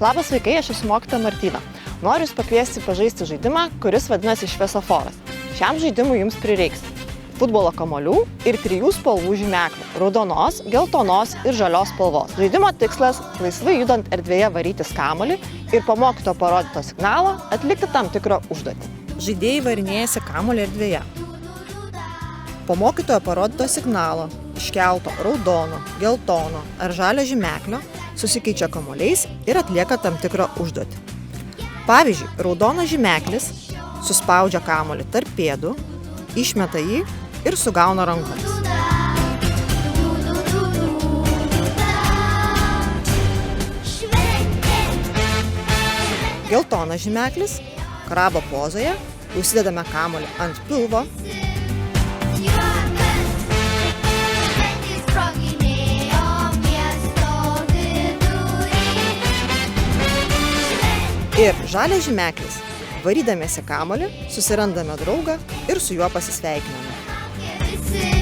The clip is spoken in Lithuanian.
Labas vaikai, aš esu mokytoja Martyna. Noriu jūs pakviesti pažaisti žaidimą, kuris vadinasi šviesoforas. Šiam žaidimui jums prireiks futbolo kamuolių ir 3 spalvų žymeklių – raudonos, geltonos ir žalios spalvos. Žaidimo tikslas – laisvai judant erdvėje varytis kamuolį ir po mokytojo parodyto signalo atlikti tam tikrą užduotį. Žaidėjai varinėjasi kamuolį erdvėje. Po mokytojo parodyto signalo iškelto raudono, geltono ar žalio žymeklio susikeičia kamuoliais ir atlieka tam tikrą užduotį. Pavyzdžiui, raudonas žymeklis suspaudžia kamuolį tarp pėdų, išmeta jį ir sugauna rankomis. Geltonas žymeklis krabo pozoje, užsidedame kamuolį ant pilvo, ir žalias žymeklis. Varydamiesi kamuolį, susirandame draugą ir su juo pasisveikiname.